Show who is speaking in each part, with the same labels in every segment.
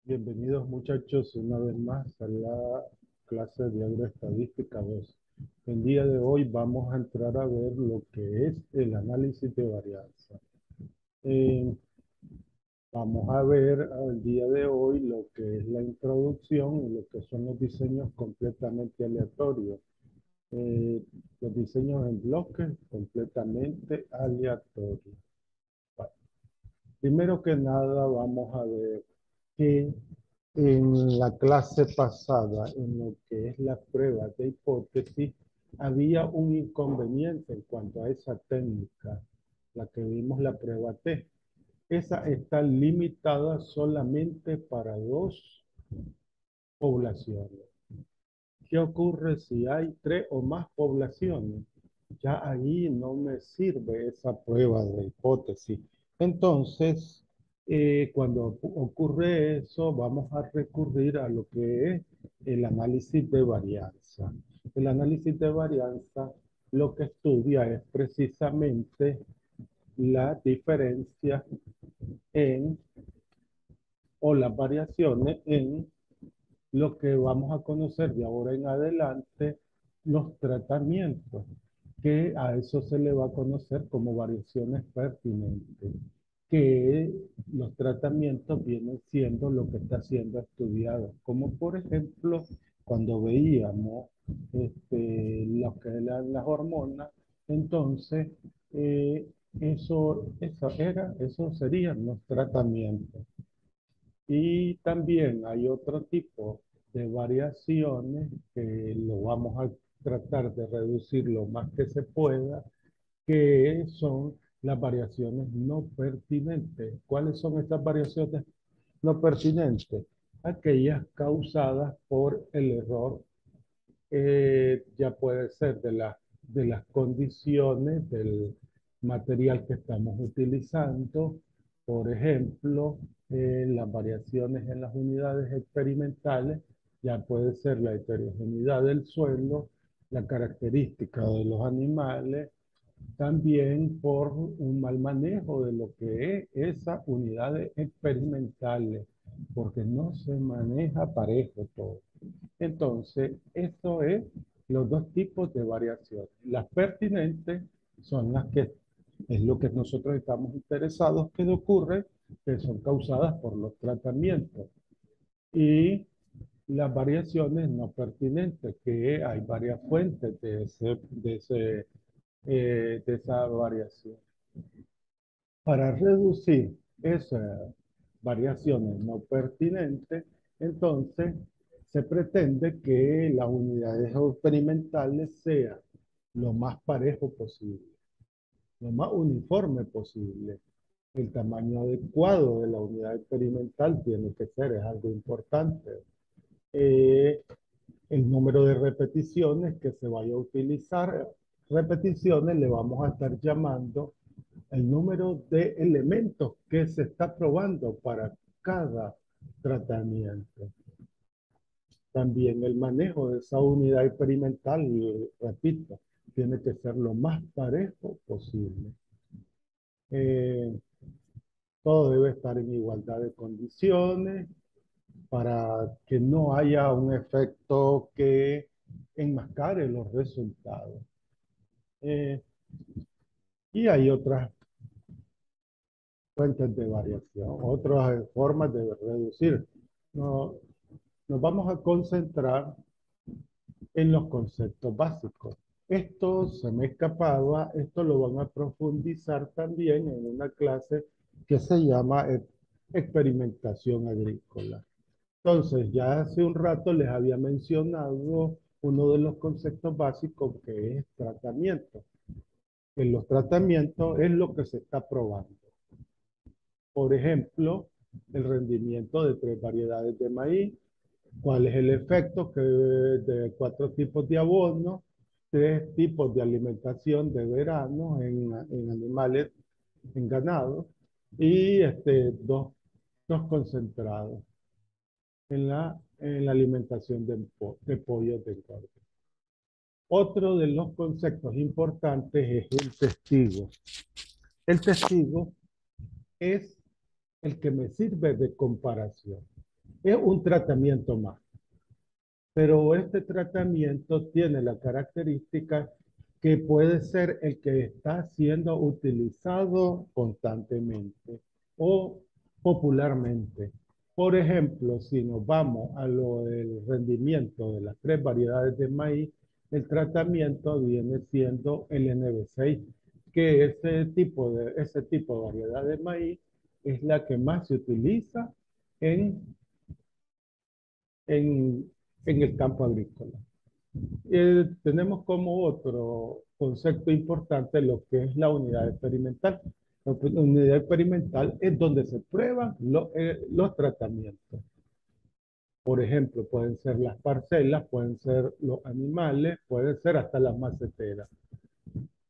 Speaker 1: Bienvenidos muchachos una vez más a la clase de agroestadística 2. El día de hoy vamos a entrar a ver lo que es el análisis de varianza. Eh, Vamos a ver el día de hoy lo que es la introducción y lo que son los diseños completamente aleatorios. Eh, los diseños en bloques completamente aleatorios. Bueno, primero que nada vamos a ver que en la clase pasada, en lo que es la prueba de hipótesis, había un inconveniente en cuanto a esa técnica, la que vimos la prueba T. Esa está limitada solamente para dos poblaciones. ¿Qué ocurre si hay tres o más poblaciones? Ya ahí no me sirve esa prueba de hipótesis. Entonces, cuando ocurre eso, vamos a recurrir a lo que es el análisis de varianza. El análisis de varianza lo que estudia es precisamente la diferencia en, o las variaciones en lo que vamos a conocer de ahora en adelante, los tratamientos, que a eso se le va a conocer como variaciones pertinentes, que los tratamientos vienen siendo lo que está siendo estudiado, como por ejemplo cuando veíamos lo que eran las hormonas, entonces eso serían los tratamientos. Y también hay otro tipo de variaciones que lo vamos a tratar de reducir lo más que se pueda, que son las variaciones no pertinentes. ¿Cuáles son estas variaciones no pertinentes? Aquellas causadas por el error, ya puede ser de las condiciones del material que estamos utilizando, por ejemplo, las variaciones en las unidades experimentales, ya puede ser la heterogeneidad del suelo, la característica de los animales, también por un mal manejo de lo que es esas unidades experimentales, porque no se maneja parejo todo. Entonces, esto es los dos tipos de variaciones. Las pertinentes son las que es lo que nosotros estamos interesados que ocurre, que son causadas por los tratamientos. Y las variaciones no pertinentes, que hay varias fuentes de esa variación. Para reducir esas variaciones no pertinentes, entonces se pretende que las unidades experimentales sean lo más parejo posible, lo más uniforme posible. El tamaño adecuado de la unidad experimental tiene que ser, es algo importante. Eh, el número de repeticiones que se vaya a utilizar, repeticiones le vamos a estar llamando el número de elementos que se está probando para cada tratamiento. También el manejo de esa unidad experimental, repito, tiene que ser lo más parejo posible. Eh, Todo debe estar en igualdad de condiciones para que no haya un efecto que enmascare los resultados. Eh, y hay otras fuentes de variación, otras formas de reducir. No, nos vamos a concentrar en los conceptos básicos. Esto se me escapaba, esto lo van a profundizar también en una clase que se llama experimentación agrícola. Entonces, ya hace un rato les había mencionado uno de los conceptos básicos que es tratamiento. En los tratamientos es lo que se está probando. Por ejemplo, el rendimiento de tres variedades de maíz, cuál es el efecto que de cuatro tipos de abono, tres tipos de alimentación de verano en animales, en ganado, y dos concentrados en la alimentación de pollo de engorde. Otro de los conceptos importantes es el testigo. El testigo es el que me sirve de comparación. Es un tratamiento más, pero este tratamiento tiene la característica que puede ser el que está siendo utilizado constantemente o popularmente. Por ejemplo, si nos vamos a lo del rendimiento de las tres variedades de maíz, el tratamiento viene siendo el NB6, que ese tipo de variedad de maíz es la que más se utiliza en, en, en el campo agrícola. Tenemos como otro concepto importante lo que es la unidad experimental. La unidad experimental es donde se prueban los tratamientos. Por ejemplo, pueden ser las parcelas, pueden ser los animales, pueden ser hasta las maceteras.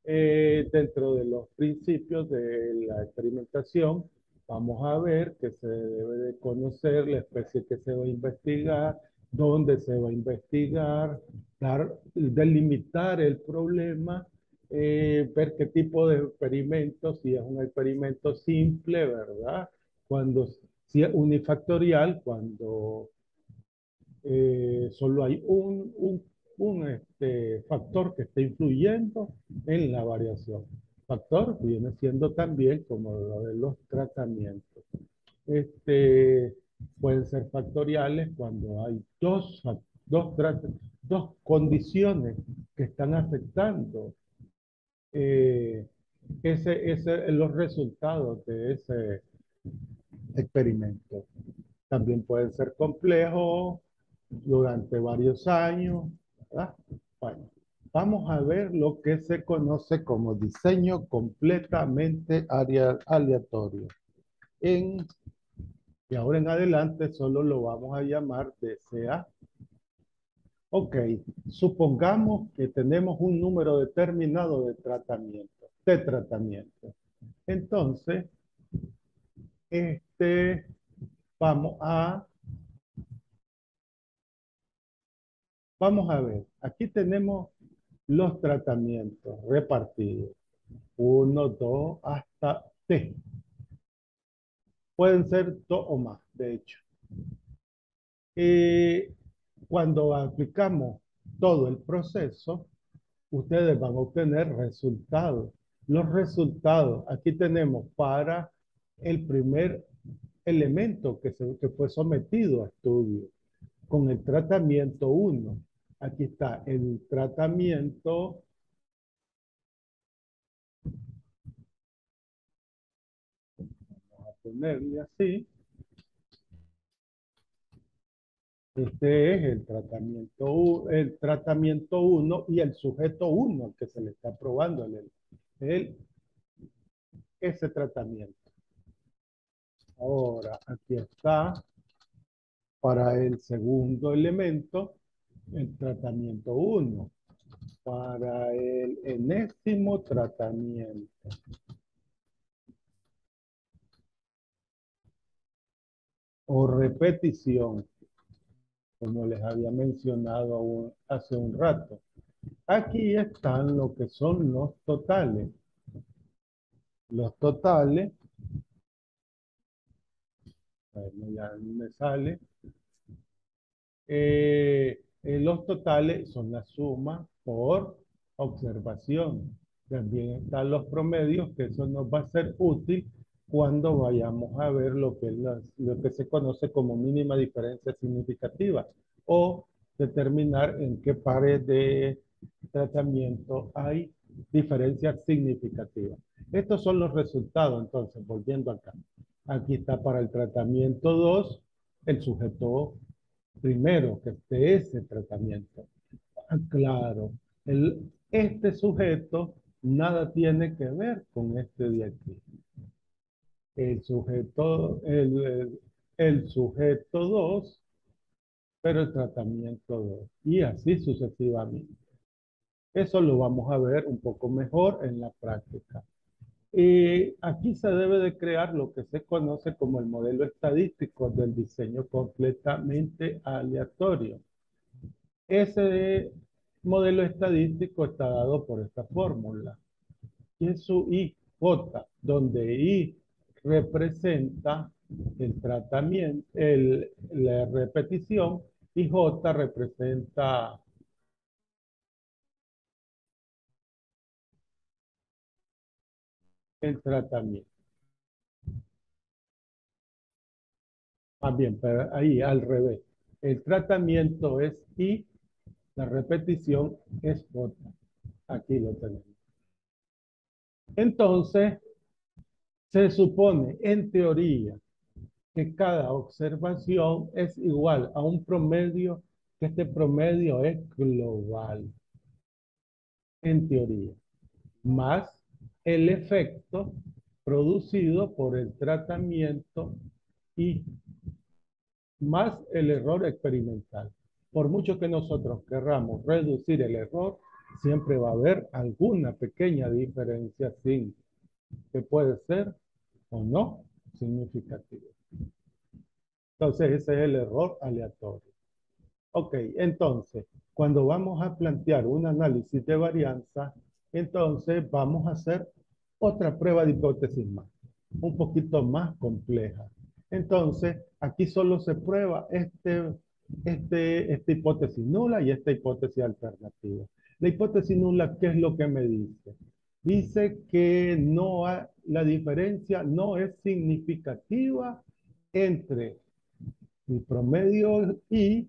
Speaker 1: Dentro de los principios de la experimentación, vamos a ver que se debe de conocer la especie que se va a investigar, dónde se va a investigar, delimitar el problema, ver qué tipo de experimento, si es un experimento simple, ¿verdad? Si es unifactorial, cuando solo hay un factor que está influyendo en la variación. Factor viene siendo también como lo de los tratamientos. Este, Pueden ser factoriales cuando hay dos condiciones que están afectando eh, los resultados de ese experimento. También pueden ser complejos durante varios años, ¿verdad? Bueno, vamos a ver lo que se conoce como diseño completamente aleatorio. En, y ahora en adelante solo lo vamos a llamar DCA. Ok, supongamos que tenemos un número determinado de tratamiento. Entonces, este, vamos a Vamos a ver, aquí tenemos los tratamientos repartidos. Uno, dos, hasta T. Pueden ser dos o más, de hecho. Eh, Cuando aplicamos todo el proceso, ustedes van a obtener resultados. Los resultados, aquí tenemos para el primer elemento que fue sometido a estudio con el tratamiento uno. Aquí está el tratamiento. Ponerle así. Este es el tratamiento uno y el sujeto uno que se le está probando el- ese tratamiento. Ahora, aquí está para el segundo elemento el tratamiento uno. Para el enésimo tratamiento o repetición, como les había mencionado hace un rato. Aquí están lo que son los totales. Los totales, bueno, ya me sale. Los totales son la suma por observación. También están los promedios, que eso nos va a ser útil cuando vayamos a ver lo que se conoce como mínima diferencia significativa o determinar en qué pares de tratamiento hay diferencias significativas. Estos son los resultados, entonces, volviendo acá. Aquí está para el tratamiento 2 el sujeto primero que esté ese tratamiento. Ah, claro, este sujeto nada tiene que ver con este de aquí. El sujeto, el sujeto 2, pero el tratamiento 2. Y así sucesivamente. Eso lo vamos a ver un poco mejor en la práctica. Aquí se debe de crear lo que se conoce como el modelo estadístico del diseño completamente aleatorio. Ese modelo estadístico está dado por esta fórmula, y es su IJ, donde I representa el tratamiento, la repetición, y J representa el tratamiento. Más bien, pero ahí al revés. El tratamiento es I, la repetición es J. Aquí lo tenemos. Entonces, se supone, en teoría, que cada observación es igual a un promedio, que este promedio es global, en teoría, más el efecto producido por el tratamiento y más el error experimental. Por mucho que nosotros querramos reducir el error, siempre va a haber alguna pequeña diferencia, sí, que puede ser o no significativa. Entonces, ese es el error aleatorio. Ok, entonces, cuando vamos a plantear un análisis de varianza, entonces vamos a hacer otra prueba de hipótesis más, un poquito más compleja. Entonces, aquí solo se prueba esta hipótesis nula y esta hipótesis alternativa. La hipótesis nula, ¿qué es lo que me dice? Dice que la diferencia no es significativa entre el promedio I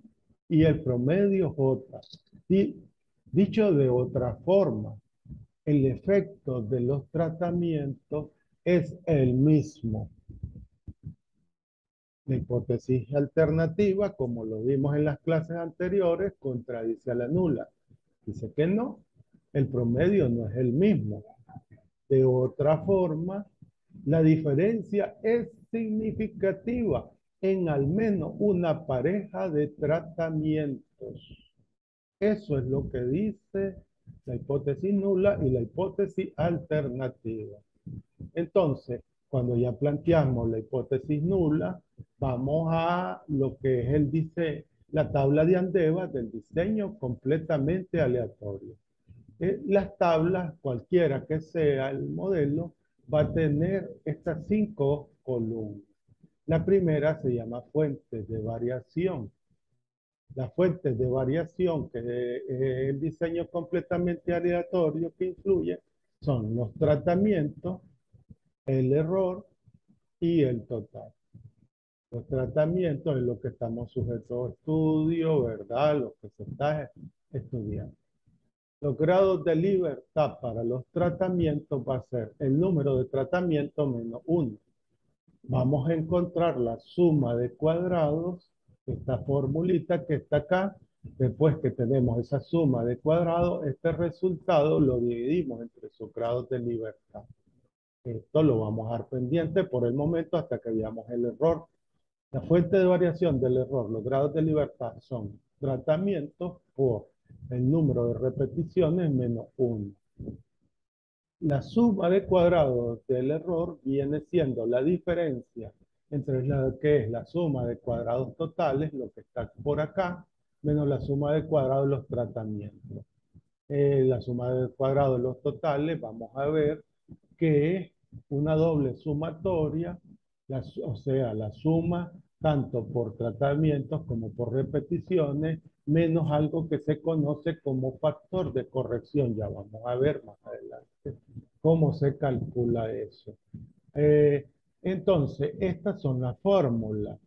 Speaker 1: y el promedio J. Y dicho de otra forma, el efecto de los tratamientos es el mismo. La hipótesis alternativa, como lo vimos en las clases anteriores, contradice a la nula. Dice que no, el promedio no es el mismo. De otra forma, la diferencia es significativa en al menos una pareja de tratamientos. Eso es lo que dice la hipótesis nula y la hipótesis alternativa. Entonces, cuando ya planteamos la hipótesis nula, vamos a lo que es la tabla de Andeva del diseño completamente aleatorio. Las tablas, cualquiera que sea el modelo, va a tener estas 5 columnas. La primera se llama fuentes de variación. Las fuentes de variación, que es el diseño completamente aleatorio que influye, son los tratamientos, el error y el total. Los tratamientos es lo que estamos sujetos a estudio, ¿verdad? Lo que se está estudiando. Los grados de libertad para los tratamientos va a ser el número de tratamientos menos 1. Vamos a encontrar la suma de cuadrados, esta formulita que está acá. Después que tenemos esa suma de cuadrados, este resultado lo dividimos entre sus grados de libertad. Esto lo vamos a dar pendiente por el momento hasta que veamos el error. La fuente de variación del error, los grados de libertad, son tratamientos por el número de repeticiones menos 1. La suma de cuadrados del error viene siendo la diferencia entre lo que es la suma de cuadrados totales, lo que está por acá, menos la suma de cuadrados de los tratamientos. La suma de cuadrados de los totales, vamos a ver que es una doble sumatoria, o sea, la suma tanto por tratamientos como por repeticiones, menos algo que se conoce como factor de corrección. Ya vamos a ver más adelante cómo se calcula eso. Eh, entonces, estas son las fórmulas.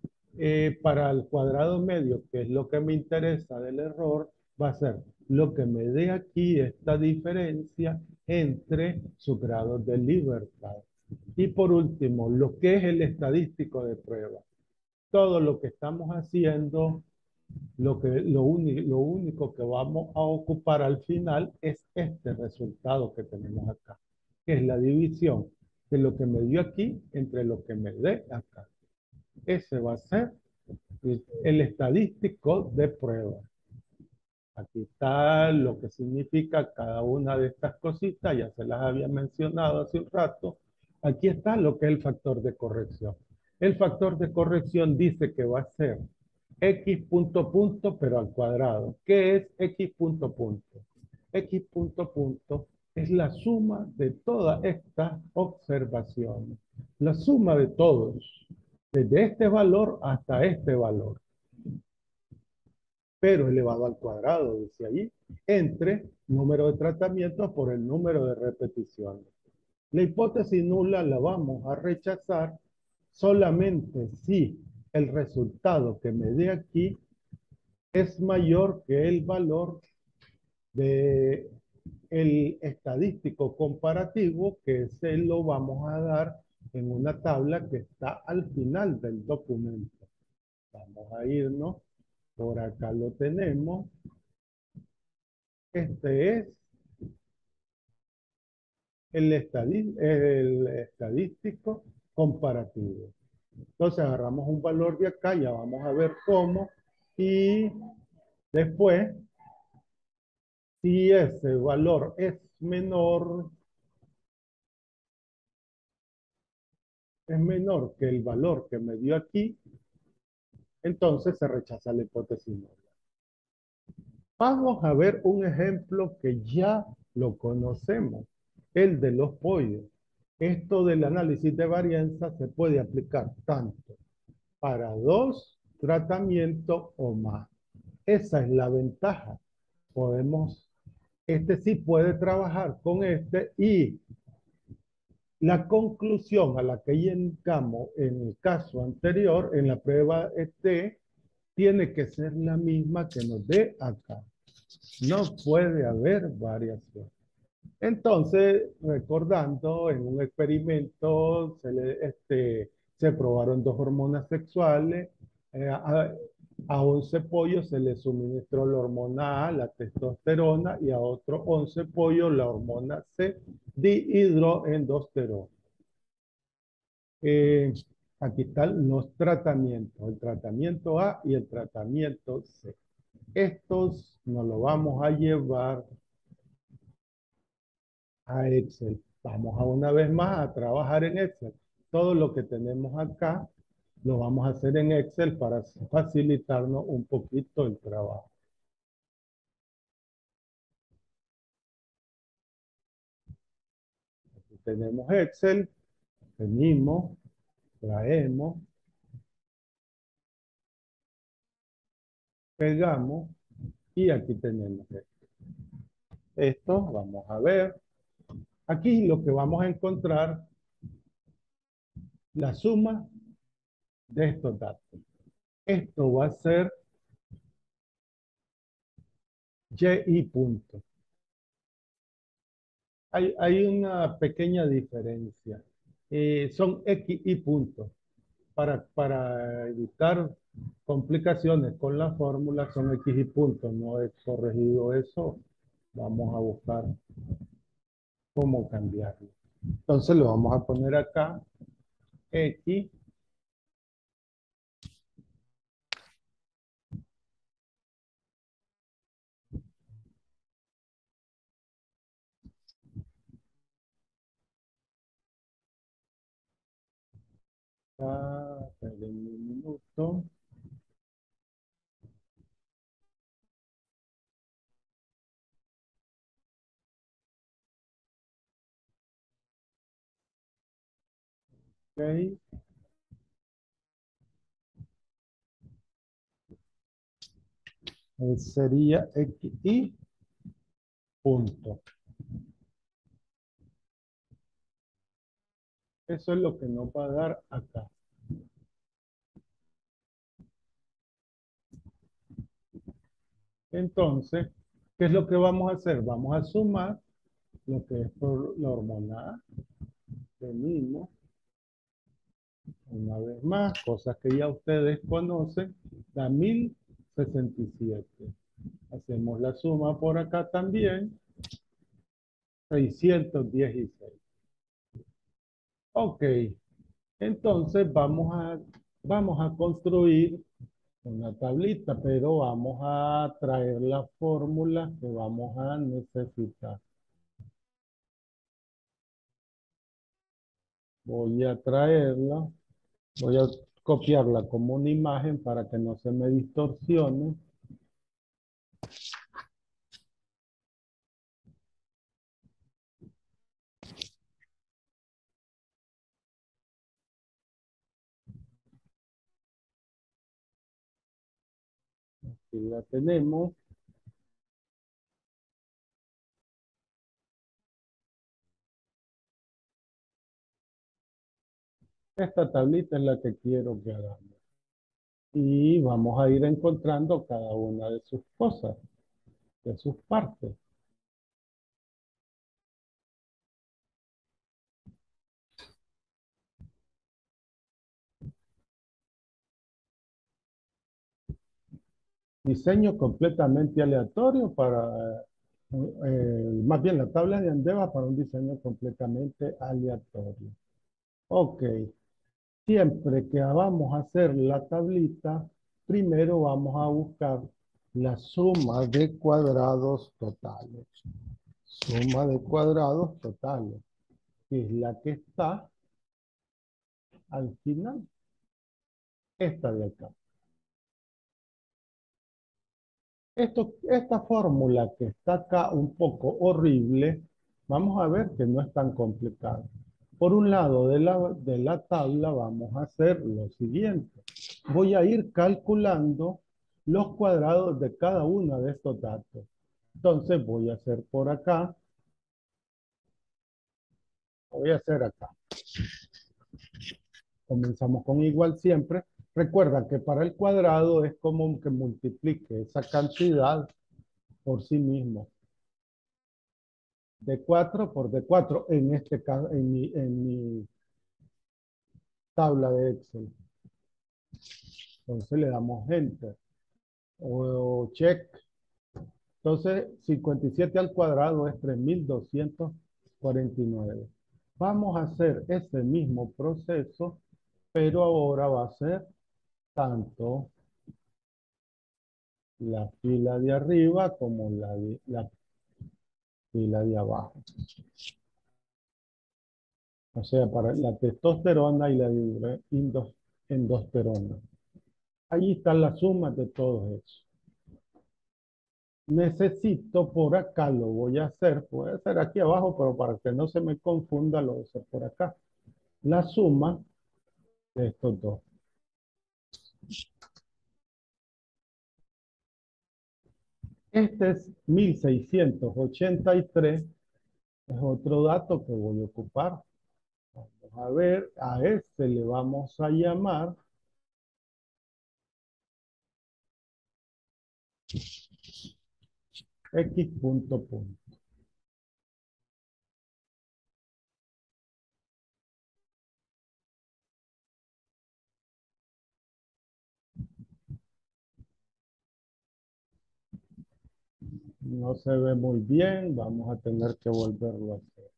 Speaker 1: Para el cuadrado medio, que es lo que me interesa del error, va a ser lo que me dé aquí esta diferencia entre sus grados de libertad. Y por último, lo que es el estadístico de prueba. Todo lo que estamos haciendo, lo único que vamos a ocupar al final es este resultado que tenemos acá, que es la división de lo que me dio aquí entre lo que me dé acá. Ese va a ser el estadístico de prueba. Aquí está lo que significa cada una de estas cositas, ya se las había mencionado hace un rato. Aquí está lo que es el factor de corrección. El factor de corrección dice que va a ser x punto punto, pero al cuadrado. ¿Qué es x punto punto? X punto punto es la suma de todas estas observaciones. La suma de todos. desde este valor hasta este valor, pero elevado al cuadrado, dice allí, entre número de tratamientos por el número de repeticiones. La hipótesis nula la vamos a rechazar solamente si el resultado que me dé aquí es mayor que el valor de el estadístico comparativo, que se lo vamos a dar en una tabla que está al final del documento. Vamos a irnos, por acá lo tenemos. Este es el estadístico comparativo. Entonces agarramos un valor de acá, ya vamos a ver cómo, y después, si ese valor es menor que el valor que me dio aquí, entonces se rechaza la hipótesis nula. Vamos a ver un ejemplo que ya lo conocemos, el de los pollos. Esto del análisis de varianza se puede aplicar tanto para dos tratamientos o más. Esa es la ventaja. Podemos, este sí puede trabajar con este, y la conclusión a la que llegamos en el caso anterior, en la prueba T, tiene que ser la misma que nos dé acá. No puede haber variación. Entonces, recordando, en un experimento se probaron dos hormonas sexuales. A 11 pollos se les suministró la hormona A, la testosterona, y a otros 11 pollos la hormona C, dihidroendosterona. Eh, Aquí están los tratamientos, el tratamiento A y el tratamiento C. Estos nos lo vamos a llevar a Excel. Vamos a una vez más a trabajar en Excel. Todo lo que tenemos acá lo vamos a hacer en Excel para facilitarnos un poquito el trabajo. Aquí tenemos Excel, venimos, traemos, pegamos y aquí tenemos esto. Esto vamos a ver. Aquí lo que vamos a encontrar, la suma de estos datos. Esto va a ser y punto. Hay una pequeña diferencia. Son X y punto. Para evitar complicaciones con la fórmula, son X y punto. No he corregido eso. Vamos a buscar cómo cambiarlo. Entonces lo vamos a poner acá. X. Esperen un minuto. Ok. Sería X y punto. Eso es lo que nos va a dar acá. Entonces, ¿qué es lo que vamos a hacer? Vamos a sumar lo que es por la hormona A. Venimos una vez más, cosas que ya ustedes conocen, da 1067. Hacemos la suma por acá también, 616. Ok, entonces vamos a construir una tablita, pero vamos a traer la fórmula que vamos a necesitar. Voy a traerla, voy a copiarla como una imagen para que no se me distorsione. Aquí la tenemos. Esta tablita es la que quiero que hagamos. Y vamos a ir encontrando cada una de sus cosas, de sus partes. Diseño completamente aleatorio para, más bien la tabla de Andeva para un diseño completamente aleatorio. Ok, siempre que vamos a hacer la tablita, primero vamos a buscar la suma de cuadrados totales. Suma de cuadrados totales, que es la que está al final, esta de acá. Esta fórmula que está acá un poco horrible, vamos a ver que no es tan complicada. Por un lado de la tabla vamos a hacer lo siguiente. Voy a ir calculando los cuadrados de cada uno de estos datos. Entonces voy a hacer por acá, voy a hacer acá. Comenzamos con igual siempre. Recuerda que para el cuadrado es como que multiplique esa cantidad por sí mismo. De 4 por de 4 en este caso, en mi tabla de Excel. Entonces le damos Enter o check. Entonces 57 al cuadrado es 3249. Vamos a hacer ese mismo proceso, pero ahora va a ser tanto la fila de arriba como la fila de abajo. O sea, para la testosterona y la endosterona. Ahí está la suma de todos esos. Necesito por acá, lo voy a hacer, puede ser aquí abajo, pero para que no se me confunda, lo voy a hacer por acá. La suma de estos dos. Este es 1683, es otro dato que voy a ocupar. Vamos a ver, a este le vamos a llamar X punto punto. No se ve muy bien, vamos a tener que volverlo a hacer.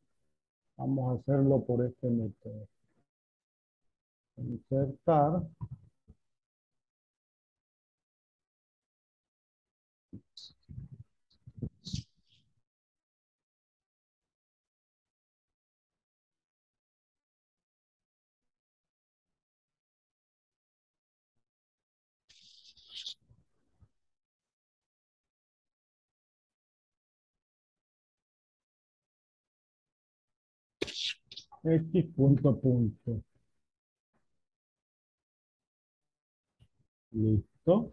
Speaker 1: Vamos a hacerlo por este método. Insertar X punto punto. Listo.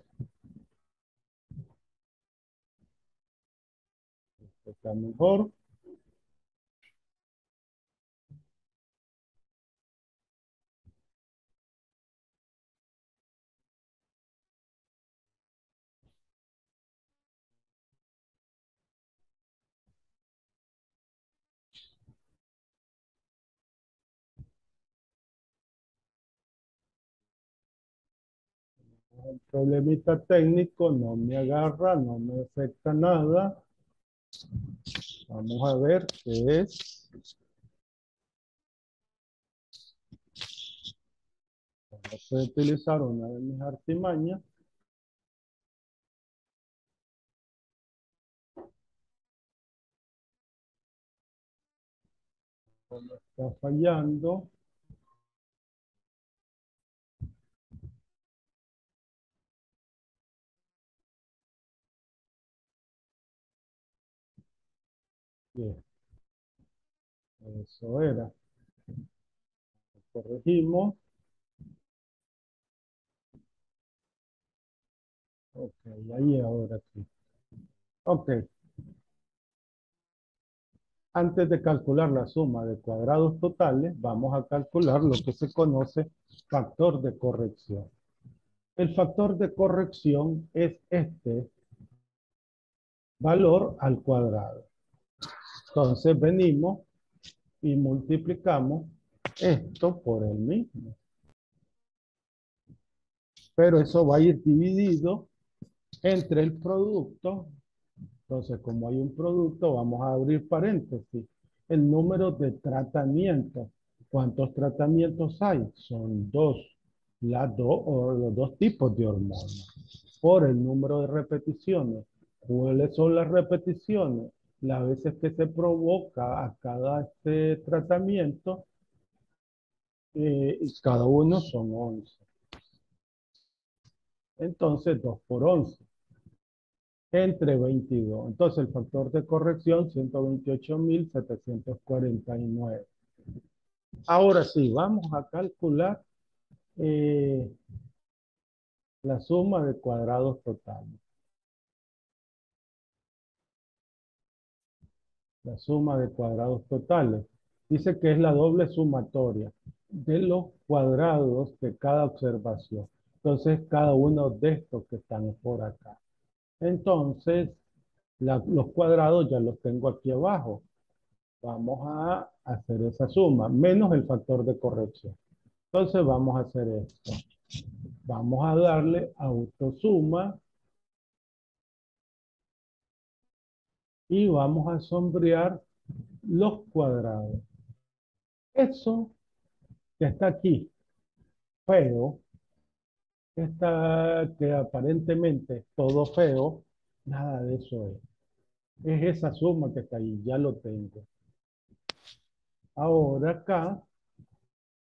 Speaker 1: Está mejor. El problemita técnico no me agarra, no me afecta nada. Vamos a ver qué es. Vamos a utilizar una de mis artimañas. Como está fallando. Bien, eso era. Corregimos. Ok, ahí ahora sí. Ok, antes de calcular la suma de cuadrados totales, vamos a calcular lo que se conoce factor de corrección. El factor de corrección es este valor al cuadrado. Entonces venimos y multiplicamos esto por el mismo. Pero eso va a ir dividido entre el producto. Entonces, como hay un producto, vamos a abrir paréntesis. El número de tratamientos. ¿Cuántos tratamientos hay? Son dos. Los dos tipos de hormonas. Por el número de repeticiones. ¿Cuáles son las repeticiones? Las veces que se provoca a cada tratamiento, y cada uno son 11. Entonces, 2 por 11 entre 22. Entonces, el factor de corrección, 128.749. Ahora sí, vamos a calcular eh, la suma de cuadrados totales. La suma de cuadrados totales. Dice que es la doble sumatoria de los cuadrados de cada observación. Entonces, cada uno de estos que están por acá. Entonces, los cuadrados ya los tengo aquí abajo. Vamos a hacer esa suma, menos el factor de corrección. Entonces vamos a hacer esto. Vamos a darle autosuma y vamos a sombrear los cuadrados. Eso que está aquí, feo, que aparentemente es todo feo, nada de eso es. Es esa suma que está ahí, ya lo tengo. Ahora acá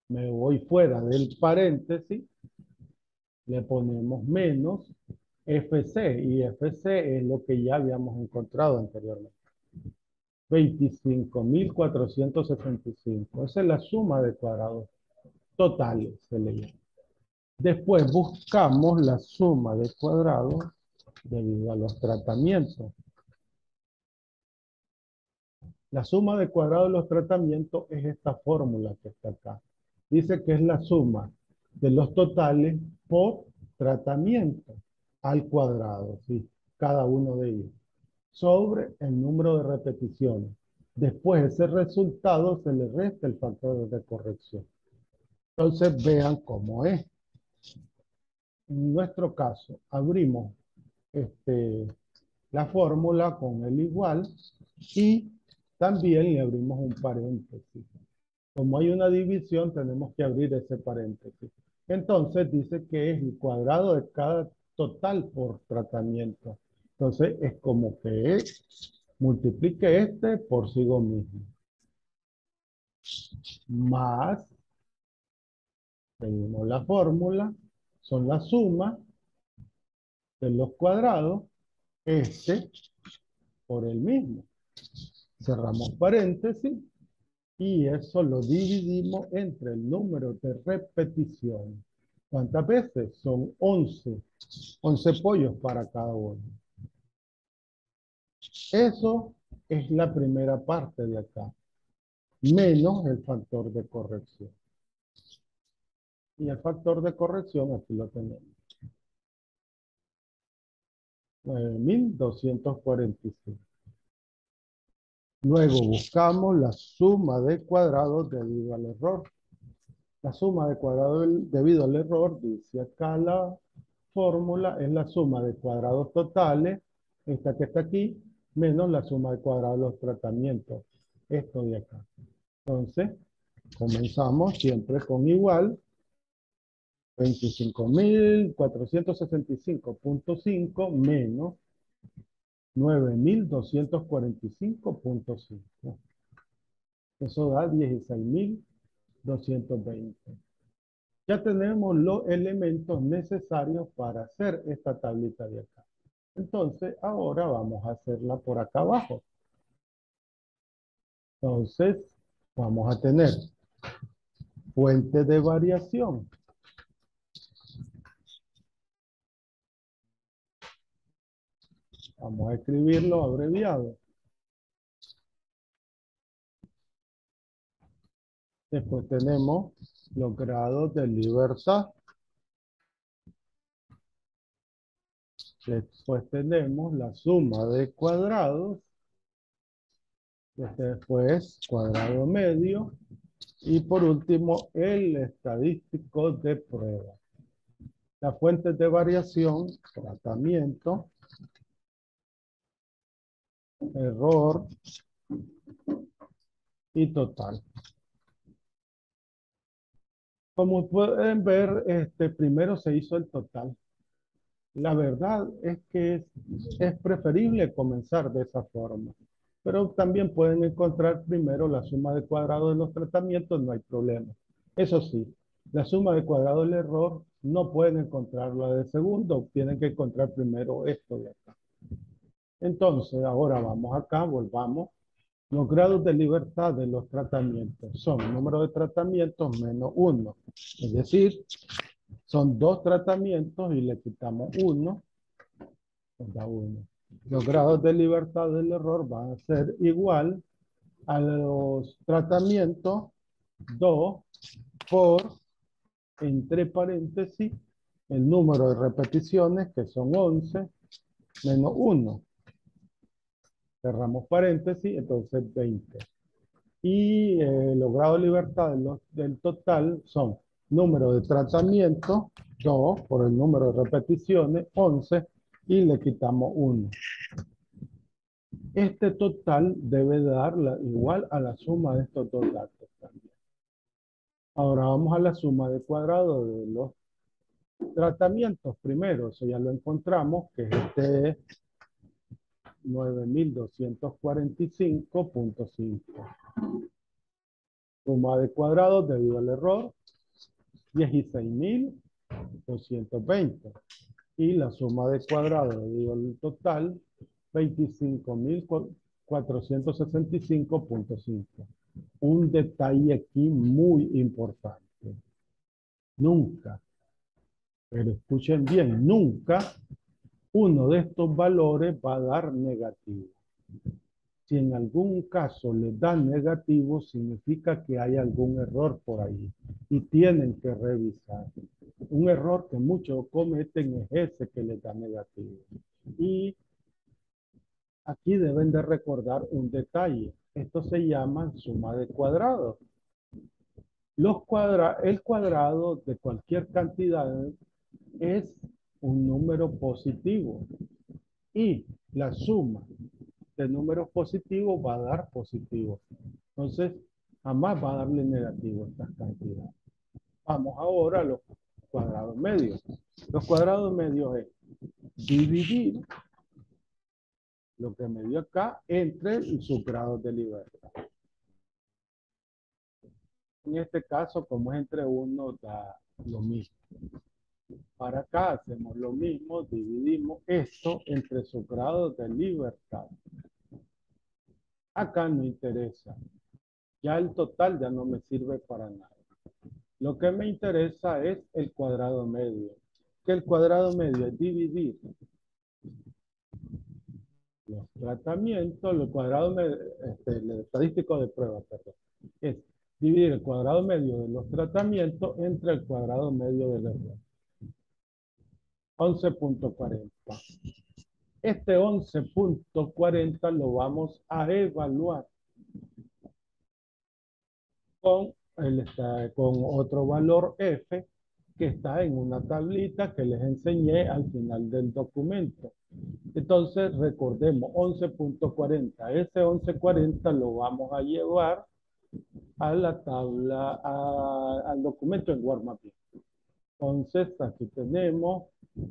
Speaker 1: me voy fuera del paréntesis, le ponemos menos FC, y FC es lo que ya habíamos encontrado anteriormente. 25.465. Esa es la suma de cuadrados totales, se le llama. Después buscamos la suma de cuadrados debido a los tratamientos. La suma de cuadrados de los tratamientos es esta fórmula que está acá. Dice que es la suma de los totales por tratamiento al cuadrado, ¿sí? Cada uno de ellos, sobre el número de repeticiones. Después ese resultado se le resta el factor de corrección. Entonces vean cómo es. En nuestro caso, abrimos la fórmula con el igual y también le abrimos un paréntesis. Como hay una división, tenemos que abrir ese paréntesis. Entonces dice que es el cuadrado de cada total por tratamiento. Entonces es como que multiplique este por sí mismo. Más, tenemos la fórmula, son la suma de los cuadrados, este por el mismo. Cerramos paréntesis y eso lo dividimos entre el número de repeticiones. ¿Cuántas veces? Son 11. 11 pollos para cada uno. Eso es la primera parte de acá, menos el factor de corrección. Y el factor de corrección, aquí lo tenemos. 9.245. Luego buscamos la suma de cuadrados debido al error. La suma de cuadrados debido al error, dice acá la fórmula, es la suma de cuadrados totales, esta que está aquí, menos la suma de cuadrados de los tratamientos, esto de acá. Entonces, comenzamos siempre con igual, 25.465.5 menos 9.245.5. Eso da 16.220. Ya tenemos los elementos necesarios para hacer esta tablita de acá. Entonces, ahora vamos a hacerla por acá abajo. Entonces, vamos a tener fuente de variación. Vamos a escribirlo abreviado. Después tenemos los grados de libertad. Después tenemos la suma de cuadrados. Después cuadrado medio. Y por último, el estadístico de prueba. Las fuentes de variación, tratamiento, error y total. Como pueden ver, primero se hizo el total. La verdad es que es preferible comenzar de esa forma. Pero también pueden encontrar primero la suma de cuadrados de los tratamientos, no hay problema. Eso sí, la suma de cuadrado del error no pueden encontrarla de segundo, tienen que encontrar primero esto de acá. Entonces, ahora vamos acá, volvamos. Los grados de libertad de los tratamientos son el número de tratamientos menos 1. Es decir, son 2 tratamientos y le quitamos 1, nos da 1. Los grados de libertad del error van a ser igual a los tratamientos 2 por, entre paréntesis, el número de repeticiones, que son 11, menos 1. Cerramos paréntesis, entonces 20. Y los grados de libertad del total son número de tratamiento, 2 por el número de repeticiones, 11, y le quitamos 1. Este total debe dar igual a la suma de estos dos datos también. Ahora vamos a la suma de cuadrado de los tratamientos primero. Eso ya lo encontramos, que es este 9245.5. Suma de cuadrados debido al error, 16.220. Y la suma de cuadrados debido al total, 25.465.5. Un detalle aquí muy importante. Nunca, pero escuchen bien, nunca uno de estos valores va a dar negativo. Si en algún caso les dan negativo, significa que hay algún error por ahí y tienen que revisar. Un error que muchos cometen es ese que les da negativo. Y aquí deben de recordar un detalle. Esto se llama suma de cuadrados. El cuadrado de cualquier cantidad es un número positivo. Y la suma de números positivos va a dar positivo. Entonces, jamás va a darle negativo a estas cantidades. Vamos ahora a los cuadrados medios. Los cuadrados medios es dividir lo que me dio acá entre sus grados de libertad. En este caso, como es entre 1, da lo mismo. Para acá hacemos lo mismo, dividimos esto entre sus grados de libertad. Acá no interesa. Ya el total ya no me sirve para nada. Lo que me interesa es el cuadrado medio. Que el cuadrado medio es dividir los tratamientos, el cuadrado medio, el estadístico de prueba, perdón, es dividir el cuadrado medio de los tratamientos entre el cuadrado medio del error. 11.40. Este 11.40 lo vamos a evaluar con otro valor F que está en una tablita que les enseñé al final del documento. Entonces, recordemos 11.40. Ese 11.40 lo vamos a llevar a la tabla, al documento en WordMapping. Entonces, aquí tenemos,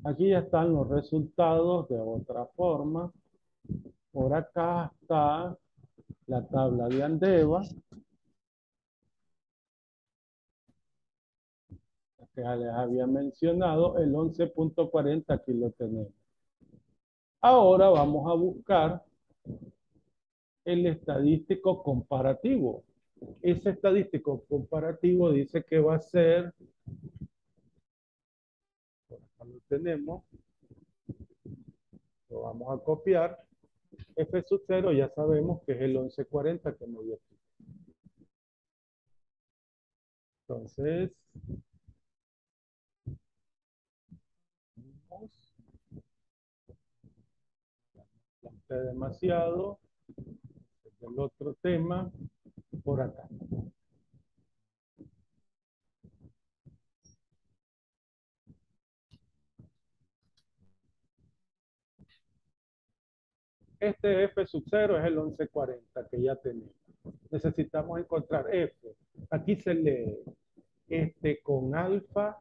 Speaker 1: aquí ya están los resultados de otra forma. Por acá está la tabla de Andeva, que ya les había mencionado, el 11.40 aquí lo tenemos. Ahora vamos a buscar el estadístico comparativo. Ese estadístico comparativo dice que va a ser, por acá lo tenemos, Lo vamos a copiar. F sub 0 ya sabemos que es el 1140 que me dio aquí. Entonces, demasiado el otro tema por acá. Este F sub 0 es el 1140 que ya tenemos. Necesitamos encontrar F. Aquí se lee con alfa.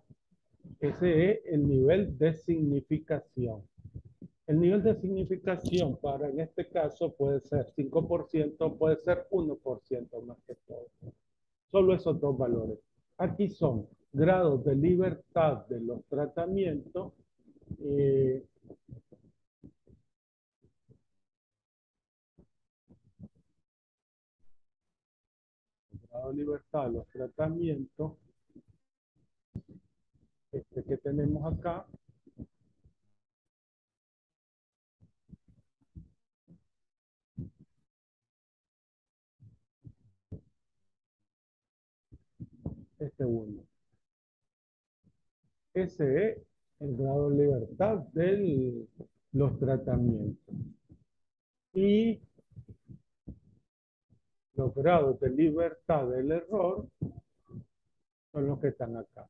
Speaker 1: Ese es el nivel de significación. El nivel de significación para, en este caso, puede ser 5%, puede ser 1% más que todo. Solo esos dos valores. Aquí son grados de libertad de los tratamientos. Grado de libertad de los tratamientos. Que tenemos acá. Este 1. Ese es el grado de libertad de los tratamientos. Y los grados de libertad del error son los que están acá.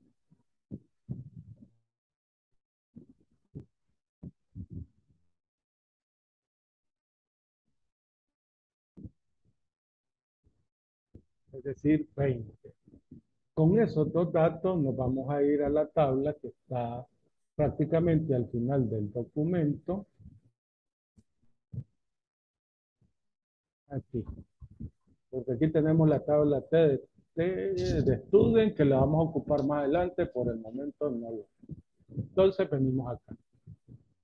Speaker 1: Es decir, 20. Con esos dos datos nos vamos a ir a la tabla que está prácticamente al final del documento. Aquí. Porque aquí tenemos la tabla T de Student que la vamos a ocupar más adelante. Por el momento no lo. Entonces venimos acá.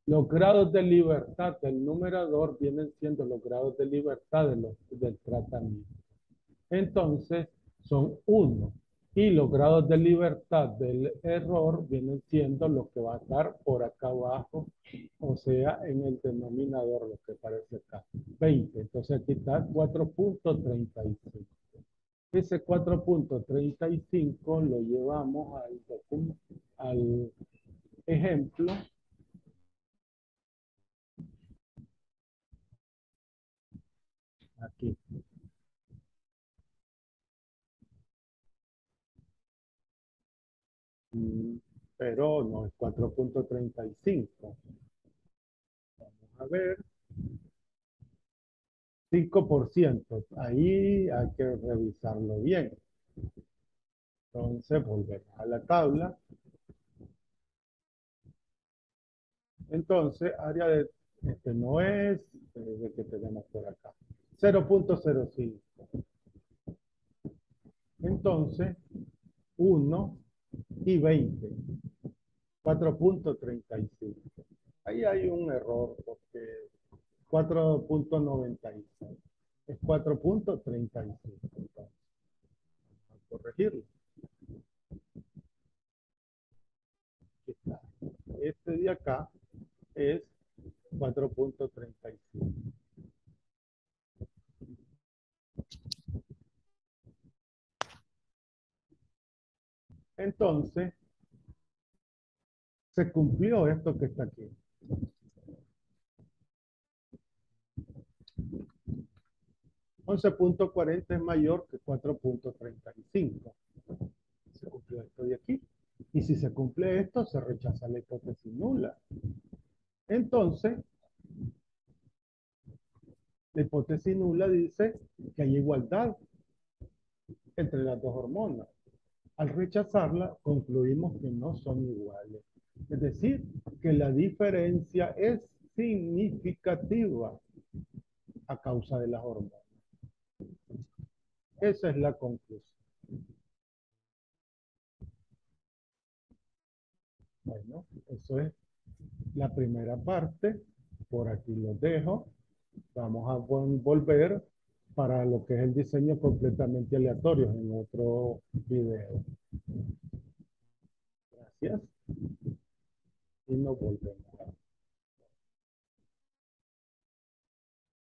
Speaker 1: Los grados de libertad del numerador vienen siendo los grados de libertad del tratamiento. Entonces, son 1. Y los grados de libertad del error vienen siendo lo que va a estar por acá abajo, o sea, en el denominador, lo que aparece acá, 20. Entonces aquí está 4.35. Ese 4.35 lo llevamos al ejemplo. Aquí. Pero no es 4.35. Vamos a ver. 5%. Ahí hay que revisarlo bien. Entonces volvemos a la tabla. Entonces, área de, no es el que tenemos por acá. 0.05. Entonces, 1 y 20. 4.35. Ahí hay un error porque 4.96. Es 4.35. Entonces, vamos a corregirlo. Aquí está. Este de acá es 4.35. Entonces, se cumplió esto que está aquí. 11.40 es mayor que 4.35. Se cumplió esto de aquí. Y si se cumple esto, se rechaza la hipótesis nula. Entonces, la hipótesis nula dice que hay igualdad entre las dos hormonas. Al rechazarla, concluimos que no son iguales. Es decir, que la diferencia es significativa a causa de las hormonas. Esa es la conclusión. Bueno, eso es la primera parte. Por aquí lo dejo. Vamos a volver para lo que es el diseño completamente aleatorio en otro video. Gracias. Y nos volvemos.